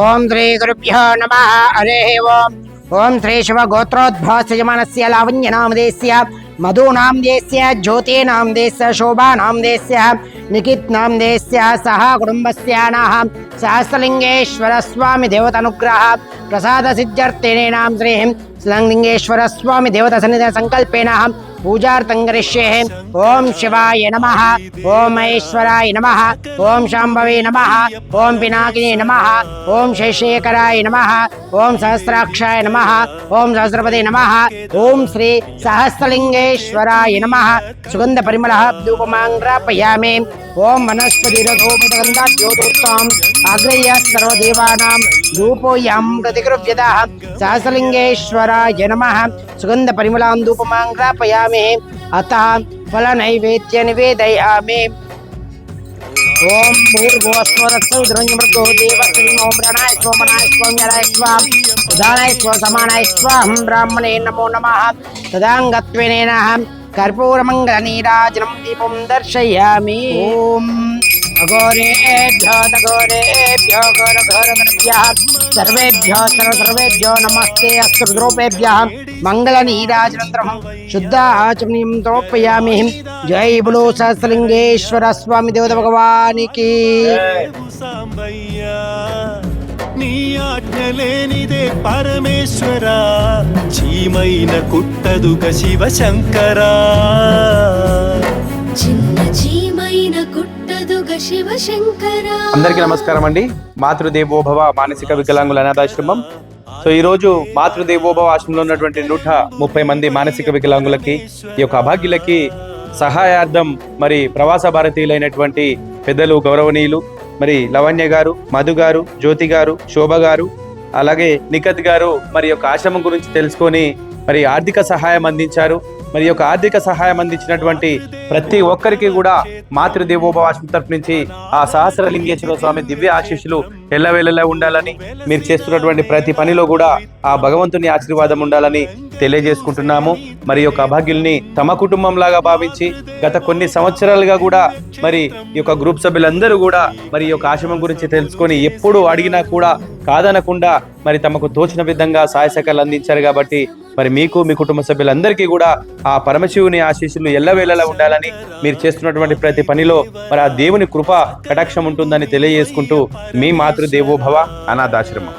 ఓం శ్రీ గురుభ్యో నమః. హరి ఓం. ఓం శ్రీ శివ గోత్రోద్భవస్య లావణ్యనామదేస్య మధునామదేస్య జ్యోతినామదేస్య శోభానామదేస్య నిఖిత్నామదేస్య సహ కుటుంబస్యానాః సహస్రలింగేశ్వర స్వామి దేవతానుగ్రహ ప్రసాద సిద్ధ్యర్థినేనాం శ్రీ లింగేశ్వర స్వామి దేవత సన్నిధి సంకల్పేన పూజార్థం కరిష్యే. ఓం శివాయ నమః. ఓం మహేశ్వరాయ నమః. ఓం శాంభవే నమః. ఓం పినాకినే నమః. ఓం శేషేకరాయ నమః. ఓం సహస్రాక్షాయ నమః. ఓం సహస్రపదే నమః. ఓం శ్రీ సహస్రలింగేశ్వరాయ నమః. సుగంధ పరిమళ ధూపమాంగ్రాపయామి. ఓం వనస్పతిరథోపగంధాద్యోతోత్తాం అగ్రయ సర్వదేవానాం ధూపోయం ప్రతిగృహ్యతః. సహస్రలింగేశ్వరాయ నమః. సుగంధ పరిమళాం ధూపమాంగ్రాపయామి. అతః ఫల నైవేద్య నివేదయామి. ఓం భూర్భువస్వదత్సవిద్రుంజమృతో దేవశ్రీ ఓం ప్రణాయ స్వమనాయ స్వం యరాయ స్వం ఉదానాయ స్వ సమానాయ స్వం బ్రాహ్మణే నమో నమః. తదాంగత్వేనేన కర్పూరమంగళనీరాజనం దీపం దర్శయామి. ఓం అఘోరేభ్యో తఘోరేభ్యో ఘోరఘోరఘోరభ్యః సర్వేభ్యో సర్వేభ్యో నమస్తే అస్తు రూపేభ్యః మంగళనీరాజనంతరం శుద్ధ ఆచమనీయం సమర్పయామి. జై బులో సహస్రలింగేశ్వర స్వామి దేవత భగవానికి. నీ ఆజ్ఞలేనిదే పరమేశ్వరా, చీమైన కుట్టదుక శివశంకరా. చిన్న చీమైన కుట్టదుగ శివశంకరా. అందరికీ నమస్కారం అండి. మాతృదేవోభవ మానసిక వికలాంగుల అనాథాశ్రమం. సో ఈరోజు మాతృదేవోభవ ఆశ్రమంలో ఉన్నటువంటి 130 మంది మానసిక వికలాంగులకి, ఈ యొక్క అభాగ్యులకి సహాయార్థం మరి ప్రవాస భారతీయులైనటువంటి పెద్దలు గౌరవనీయులు మరి లవణ్య గారు, మధు గారు, జ్యోతి గారు, శోభ గారు, అలాగే నిఖత్ గారు మరి యొక్క ఆశ్రమం గురించి తెలుసుకొని మరి ఆర్థిక సహాయం అందించారు. మరి యొక్క ఆర్థిక సహాయం అందించినటువంటి ప్రతి ఒక్కరికి కూడా మాతృదేవోభవ ఆశ్రమం తరపు నుంచి ఆ సహస్రలింగేశ్వర స్వామి దివ్య ఆశీస్సులు ఎల్లవేళలా ఉండాలని, మీరు చేస్తున్నటువంటి ప్రతి పనిలో కూడా ఆ భగవంతుని ఆశీర్వాదం ఉండాలని తెలియజేసుకుంటున్నాము. మరి యొక్క అభాగ్యుల్ని తమ కుటుంబంలాగా భావించి గత కొన్ని సంవత్సరాలుగా కూడా మరి ఈ యొక్క గ్రూప్ సభ్యులందరూ కూడా మరి ఈ యొక్క ఆశ్రమం గురించి తెలుసుకొని ఎప్పుడు అడిగినా కూడా కాదనకుండా మరి తమకు తోచిన విధంగా సహాయ సహకారాలు అందించారు. కాబట్టి మరి మీకు, మీ కుటుంబ సభ్యులందరికీ కూడా ఆ పరమశివుని ఆశీస్సులు ఎల్లవేళలా ఉండాలని, మీరు చేస్తున్నటువంటి ప్రతి పనిలో మరి ఆ దేవుని కృప కటాక్షం ఉంటుందని తెలియజేసుకుంటూ మీ మాతృదేవోభవ అనాథాశ్రమం.